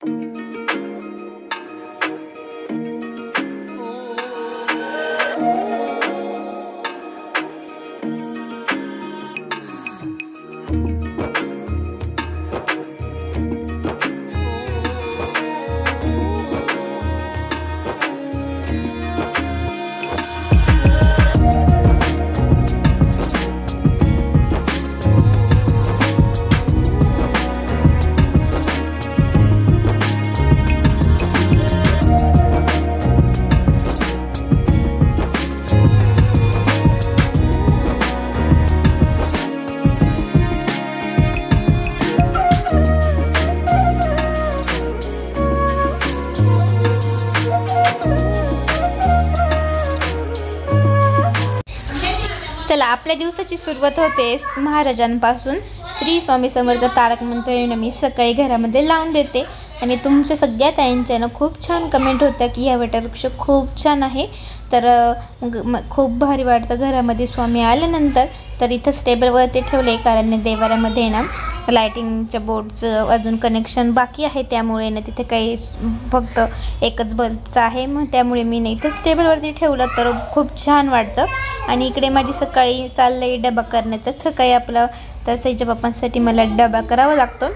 चला, आपल्या दिवसाची सुरुवात होते महाराजांपासून. श्री स्वामी समर्थ तारक मंत्र मी सकाळी घरामध्ये लावून देते आणि तुमच्या सगळ्या ताईंच्या ना खूप छान कमेंट होत्या की ह्या वटवृक्ष खूप छान आहे. तर खूप भारी वाटतं घरामध्ये स्वामी आल्यानंतर. तर इथं टेबलवरती ठेवले कारण देवाऱ्यामध्ये ना लायटिंगच्या बोर्डचं अजून कनेक्शन बाकी आहे, त्यामुळे ना तिथे काही फक्त एकच बल्बचं आहे. मग त्यामुळे मी नाही इथंच टेबलवरती ठेवलं तर खूप छान वाटतं. आणि इकडे माझी सकाळी चाललं आहे डबा करण्याचं. सकाळी आपलं तर सईच्या पप्पांसाठी मला डबा करावा लागतो.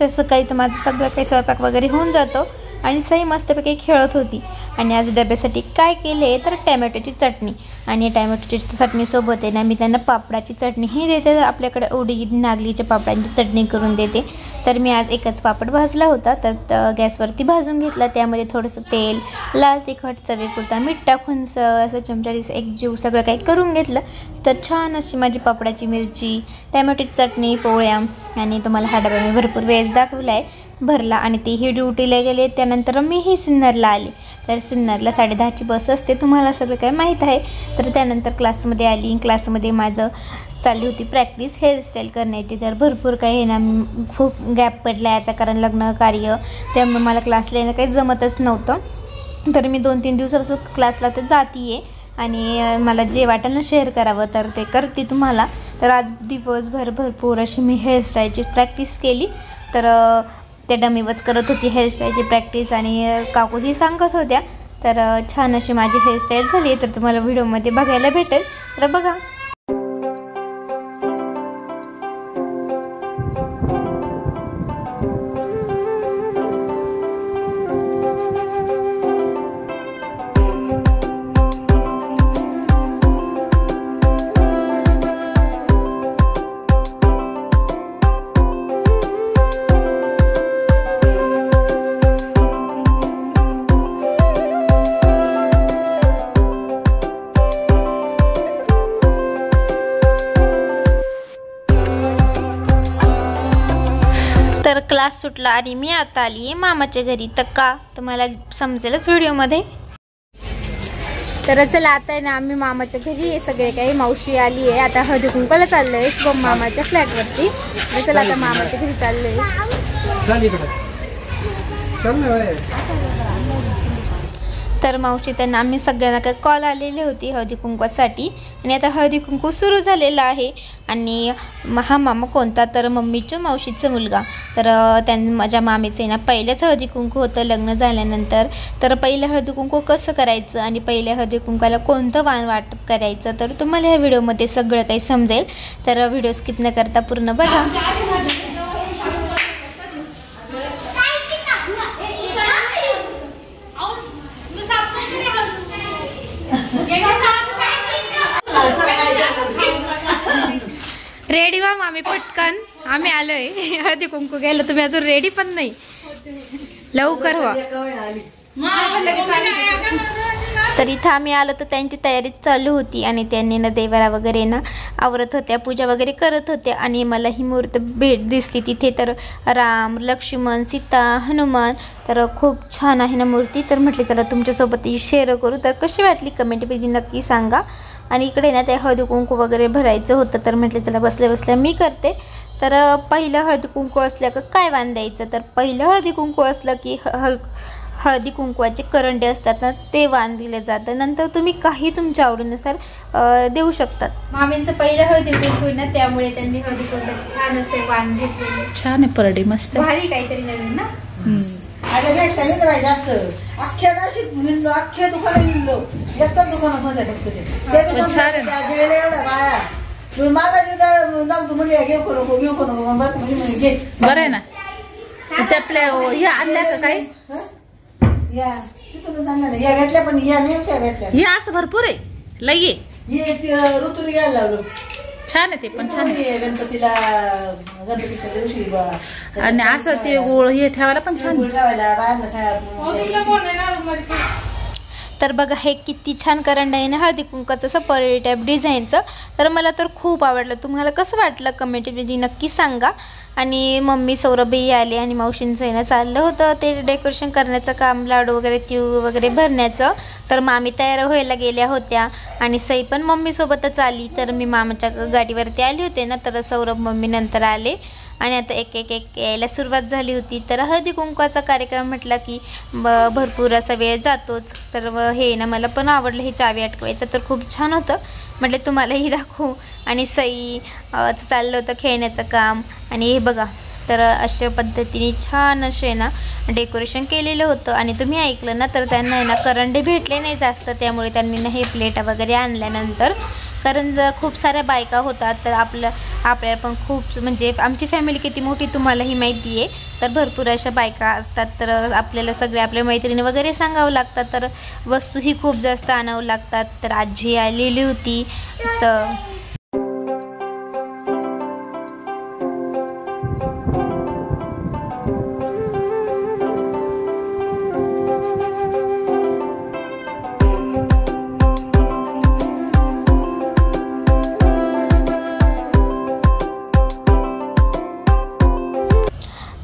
तर सकाळीचं माझं सगळं काही स्वयंपाक वगैरे होऊन जातो आणि सई मस्तपैकी खेळत होती. आणि आज डब्यासाठी काय केले तर टॅमॅटोची चटणी, आणि टॅमॅटोची चटणीसोबत आहे ना मी त्यांना पापडाची चटणीही देते. तर आपल्याकडे उडीद नागलीच्या पापडांची चटणी करून देते. तर मी आज एकच पापड भाजला होता, तर गॅसवरती भाजून घेतला. त्यामध्ये थोडंसं तेल, लाल तिखट, चवीपुरता मीठ टाकून असं चमच्याने एक जीव सगळं काही करून घेतलं. तर छान अशी माझी पापडाची मिरची, टॅमॅटोची चटणी, पोळ्या. आणि तुम्हाला हा डबा मी भरपूर वेळेस दाखवला आहे भरला. आणि तेही ड्युटीला गेले. त्यानंतर मीही सिन्नरला आले. तर सिन्नरला 10:30ची बस असते, तुम्हाला सगळं काय माहीत आहे. तर त्यानंतर क्लासमध्ये आली. क्लासमध्ये माझं चालली होती प्रॅक्टिस हेअरस्टाईल करण्याची. तर भरपूर काही ना खूप गॅप पडला आहे आता कारण लग्न कार्य, त्यामुळे मला क्लासला येणं काही जमतच नव्हतं. तर मी 2-3 दिवसापासून क्लासला तर जाते आहे आणि मला जे वाटेल ना शेअर करावं तर ते करते तुम्हाला. तर आज दिवसभर भरपूर अशी मी हेअरस्टाईलची प्रॅक्टिस केली. तर त्या डमीवच करत होती हेअरस्टाईलची प्रॅक्टिस आणि काकूही सांगत होत्या. तर छान अशी माझी हेअरस्टाईल झाली. तर तुम्हाला व्हिडिओमध्ये बघायला भेटेल, तर बघा. तर क्लास सुटला आणि मी आता आली आहे मामाच्या घरी. तर का तुम्हाला समजेलच व्हिडिओमध्ये. तर चला आता आहे ना आम्ही मामाच्या घरी आहे सगळे काही. मावशी आली आहे आता हळदी कुंकवाला चाललो आहे शुभम मामाच्या फ्लॅटवरती. चला आता मामाच्या घरी चाललो आहे. तर मावशी त्यांना आम्ही सगळ्यांना काही कॉल आलेली होती हळदी कुंकवासाठी. आणि आता हळदी कुंकू सुरू झालेलं आहे. आणि हा मामा कोणता तर मम्मीच्या मावशीचा मुलगा. तर माझ्या मामीचं ना पहिलंच हळदी कुंकू होतं लग्न झाल्यानंतर. तर पहिलं हळदी कुंकू कसं करायचं आणि पहिल्या हळदी कुंकाला कोणतं वाटप करायचं तर तुम्हाला ह्या व्हिडिओमध्ये सगळं काही समजेल. तर व्हिडिओ स्किप न करता पूर्ण बघा. रेडी व्हा मामी पटकन, आम्ही आलोय हळदी कुंकू घ्यायला. तुम्ही अजून रेडी पण नाही, लवकर व्हा. तर इथं आम्ही आलो तर त्यांची तयारी चालू होती आणि त्यांनी ना देवारा वगैरे ना आवरत होत्या, पूजा वगैरे करत होत्या. आणि मला ही मूर्त भेट दिसली तिथे. तर राम, लक्ष्मण, सीता, हनुमान. तर खूप छान आहे ना मूर्ती. तर म्हटले चला तुमच्यासोबत शेअर करू. तर कशी वाटली कमेंटमध्ये नक्की सांगा. आणि इकडे ना ते हळदी कुंकू वगैरे भरायचं होतं. तर म्हटले चला बसल्या बसल्या मी करते. तर पहिलं हळदी कुंकू असलं का काय बांधायचं. तर पहिलं हळदी कुंकू असलं की हळदी कुंकवाचे करंडे असतात ना ते वाण दिले जातं. नंतर तुम्ही काही तुमच्या आवडीनुसार देऊ शकतात. मामींचं पहिलं हळदी कुंकू ना त्यामुळे त्यांनी हळदी कुंकवाचे छान असे वाण घेतले. छान आहे परडी, मस्त भारी काहीतरी नवीन ना. अगं भेटला नाही बाई जास्त अख्ख्या नाशिक हिंडलो अख्ख्या दुकानात हिंडलो एकच दुकानात होत्या फक्त ते एवढ्या बाया तुम्ही माझा जाऊ तू म्हणजे घेऊ नको म्हणजे घे बरं आहे ना त्यातल्या या आणल्या का काही या तिकडून आणल्या ना या भेटल्या पण या नाही त्या भेटल्या या असं भरपूर आहे लई ये ऋतूला घ्यायला लावलो छान आहे ते पण छान आहे गणपतीला गणपतीच्या दिवशी आणि असं ते गोळ हे ठेवायला पण छान ठेवायला बाहेरला तर बघा हे किती छान करंड आहे ना हळदी कुंकाचं असं परेड टाईप डिझाईनचं. तर मला तर खूप आवडलं. तुम्हाला कसं वाटलं कमेंटमध्ये नक्की सांगा. आणि मम्मी सौरभही आले आणि मावशींचं आहे ना चाललं होतं ते डेकोरेशन करण्याचं काम, लाडू वगैरे चिव वगैरे भरण्याचं. तर मामी तयार व्हायला गेल्या होत्या आणि सई पण मम्मीसोबतच आली. तर मी मामाच्या गाडीवरती आली होते ना तर सौरभ मम्मी नंतर आले आणि आता एक एक एक यायला सुरुवात झाली होती. तर हळदी कुंकवाचा कार्यक्रम म्हटला की भरपूर असा वेळ जातोच. तर हे ना मला पण आवडलं हे चावी अटकवायचं तर खूप छान होतं. म्हटलं तुम्हालाही दाखवू. आणि सई चाललं होतं खेळण्याचं काम. आणि हे बघा तर अशा पद्धतीने छान असे ना डेकोरेशन केलेलं होतं. आणि तुम्ही ऐकलं ना तर त्यांना ना करंडे भेटले नाही जास्त त्यामुळे त्यांनी ना हे प्लेटा वगैरे आणल्यानंतर कारण खूप साऱ्या बायका होतात तर आपल्याला पण खूप म्हणजे आमची फॅमिली किती मोठी तुम्हालाही माहिती आहे. तर भरपूर अशा बायका असतात तर आपल्याला सगळे आपल्या मैत्रिणी वगैरे सांगावं लागतात. तर वस्तूही खूप जास्त आणावं लागतात. तर आजी आलेली होती.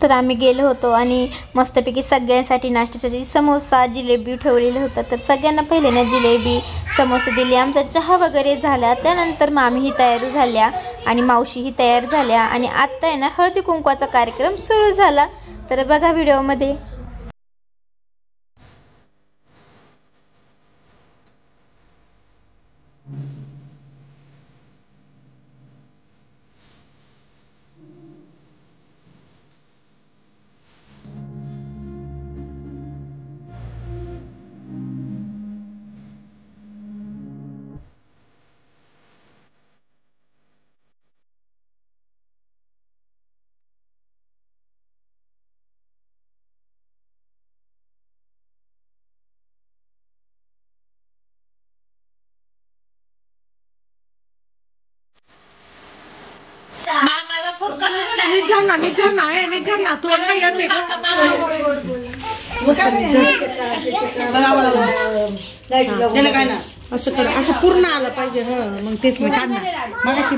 तर आम्ही गेलो होतो आणि मस्तपैकी सगळ्यांसाठी नाश्त्यासाठी समोसा जिलेबी ठेवलेलं होतं. तर सगळ्यांना पहिले ना जिलेबी समोसे दिले. आमचा चहा वगैरे झाला. त्यानंतर मामीही तयार झाल्या आणि मावशीही तयार झाल्या आणि आत्ता आहे ना हळदी कुंकवाचा कार्यक्रम सुरू झाला. तर बघा व्हिडिओमध्ये. असं कर असं पूर्ण आलं पाहिजे. मग तेच मी काढणार मगाशी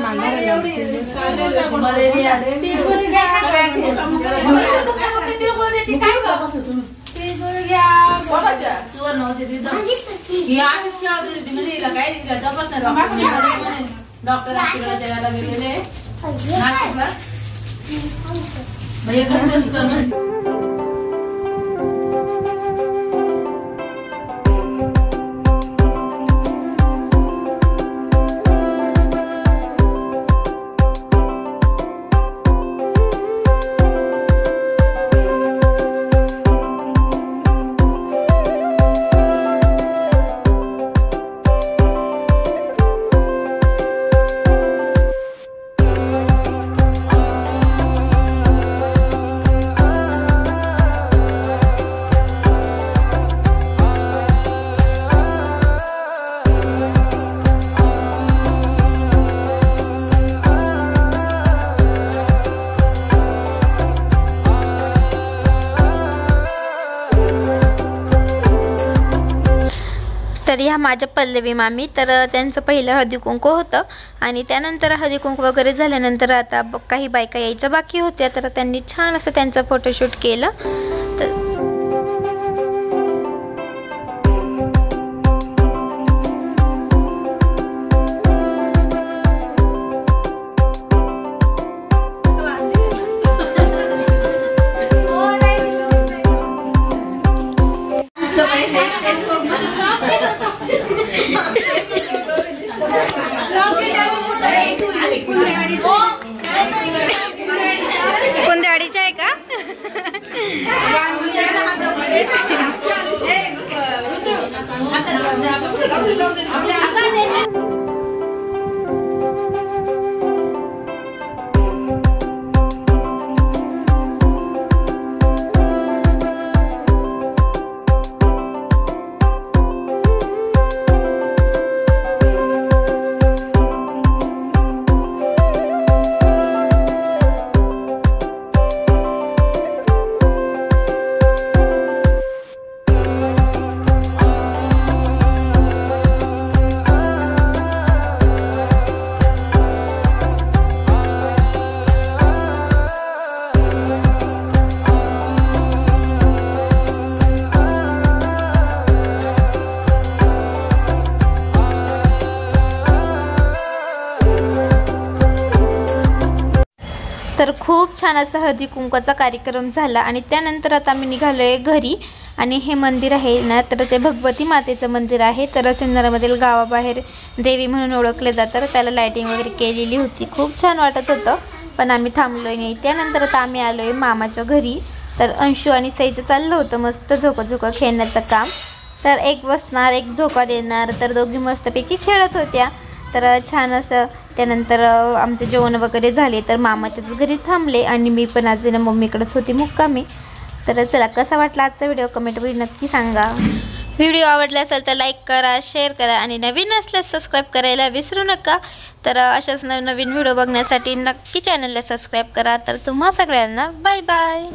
तर ह्या माझ्या पल्लवी मामी. तर त्यांचं पहिलं हळदी कुंकू होतं आणि त्यानंतर हळदी कुंकू वगैरे झाल्यानंतर आता काही बायका यायच्या बाकी होत्या. तर त्यांनी छान असं त्यांचं फोटोशूट केलं. तर कोणत्या अडीच्या आहे का? तर खूप छान असा हळदी कुंकवाचा कार्यक्रम झाला आणि त्यानंतर आता आम्ही निघालोय घरी. आणि हे मंदिर आहे ना तर ते भगवती मातेचं मंदिर आहे. तर सिन्नरमधील गावाबाहेर देवी म्हणून ओळखले जातं. त्याला लायटिंग वगैरे केलेली होती, खूप छान वाटत होतं. पण आम्ही थांबलोय नाही. त्यानंतर आता आम्ही आलोय मामाच्या घरी. तर अंशू आणि सईचं चाललं होतं मस्त झोका खेळण्याचं काम. तर एक बसणार एक झोका देणार, तर दोघी मस्तपैकी खेळत होत्या. तर छान असं त्यानंतर आमचे जेवण वगैरे झाले. तर मामाच्याच घरी थांबले आणि मी पण आज ना मम्मीकडेच होती मुक्कामी. तर चला कसा वाटला आजचा व्हिडिओ कमेंटमध्ये नक्की सांगा. व्हिडिओ आवडला असेल तर लाईक करा, शेअर करा आणि नवीन असल्यास सबस्क्राईब करायला विसरू नका. तर अशाच नवीन व्हिडिओ बघण्यासाठी नक्की चॅनलला सबस्क्राईब करा. तर तुम्हा सगळ्यांना बाय बाय.